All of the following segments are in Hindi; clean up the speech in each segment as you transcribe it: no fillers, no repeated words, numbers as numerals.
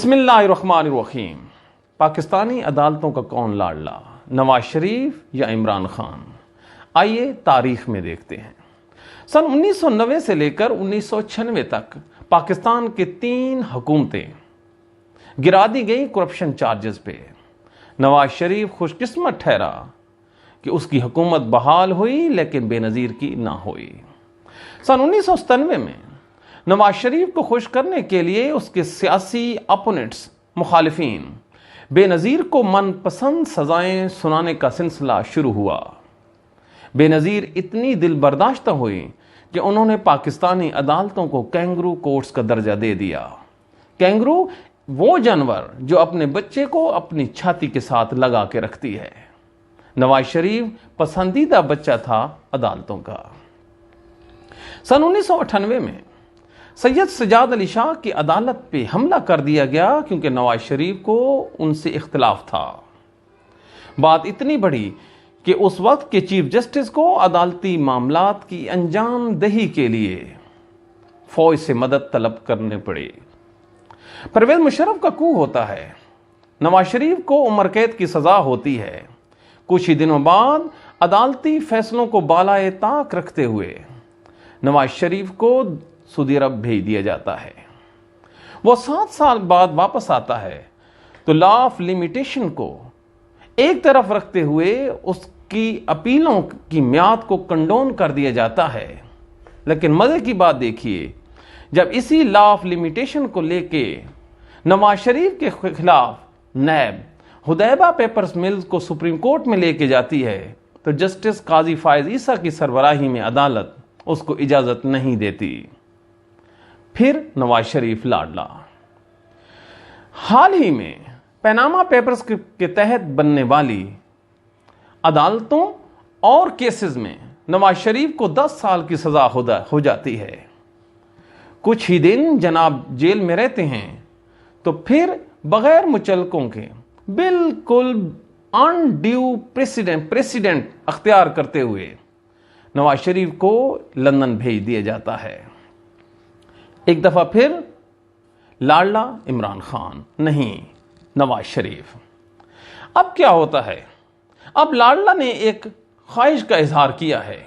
बिस्मिल्लाहिर्रहमानिर्रहीम। पाकिस्तानी अदालतों का कौन लाडला, नवाज शरीफ या इमरान खान? आइए तारीख में देखते हैं। सन 1990 से लेकर 1996 तक पाकिस्तान के 3 हुकूमतें गिरा दी गई करप्शन चार्जेस पे। नवाज शरीफ खुशकिस्मत ठहरा कि उसकी हुकूमत बहाल हुई, लेकिन बेनज़ीर की ना हुई। सन 1997 में नवाज शरीफ को खुश करने के लिए उसके सियासी अपोनेंट्स, मुखालिफिन, बेनज़ीर को मनपसंद सजाएं सुनाने का सिलसिला शुरू हुआ। बेनज़ीर इतनी दिल बर्दाश्त हुई कि उन्होंने पाकिस्तानी अदालतों को कैंगरू कोर्ट्स का दर्जा दे दिया। कैंगरू वो जानवर जो अपने बच्चे को अपनी छाती के साथ लगा के रखती है। नवाज शरीफ पसंदीदा बच्चा था अदालतों का। सन 1998 में सैयद सजाद अली शाह की अदालत पे हमला कर दिया गया क्योंकि नवाज शरीफ को उनसे इख्तिलाफ था। बात इतनी बढ़ी कि उस वक्त के चीफ जस्टिस को अदालती मामलात की अंजाम दही के लिए फौज से मदद तलब करने पड़े। परवेज मुशर्रफ का कू होता है, नवाज शरीफ को उम्र कैद की सजा होती है। कुछ ही दिनों बाद अदालती फैसलों को बालाए ताक रखते हुए नवाज शरीफ को सऊदी अरब भेज दिया जाता है। वो 7 साल बाद वापस आता है तो लॉ ऑफ लिमिटेशन को एक तरफ रखते हुए उसकी अपीलों की म्याद को कंडोन कर दिया जाता है। लेकिन मजे की बात देखिए, जब इसी लॉ ऑफ लिमिटेशन को लेके नवाज शरीफ के खिलाफ नैब हुदैबा पेपर्स मिल्स को सुप्रीम कोर्ट में लेके जाती है तो जस्टिस काजी फायज ईसा की सरबराही में अदालत उसको इजाजत नहीं देती। फिर नवाज शरीफ लाडला। हाल ही में पनामा पेपर्स के तहत बनने वाली अदालतों और केसेस में नवाज शरीफ को 10 साल की सजा हो जाती है। कुछ ही दिन जनाब जेल में रहते हैं तो फिर बगैर मुचलकों के बिल्कुल अनड्यू प्रेसिडेंट अख्तियार करते हुए नवाज शरीफ को लंदन भेज दिया जाता है। एक दफा फिर लाडला इमरान खान, नहीं नवाज शरीफ। अब क्या होता है, अब लाडला ने एक ख्वाहिश का इजहार किया है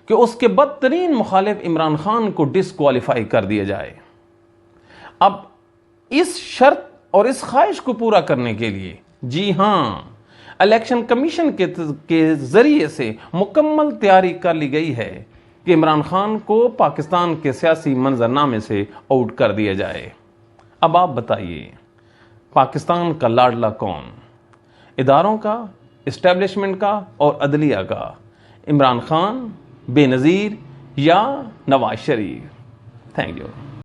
कि उसके बदतरीन मुखालिफ इमरान खान को डिस्क्वालीफाई कर दिया जाए। अब इस शर्त और इस ख्वाहिश को पूरा करने के लिए, जी हां, इलेक्शन कमीशन के जरिए से मुकम्मल तैयारी कर ली गई है कि इमरान खान को पाकिस्तान के सियासी मंजरनामे से आउट कर दिया जाए। अब आप बताइए, पाकिस्तान का लाडला कौन? इदारों का, इस्टेब्लिशमेंट का और अदलिया का? इमरान खान, बेनज़ीर या नवाज शरीफ? Thank you.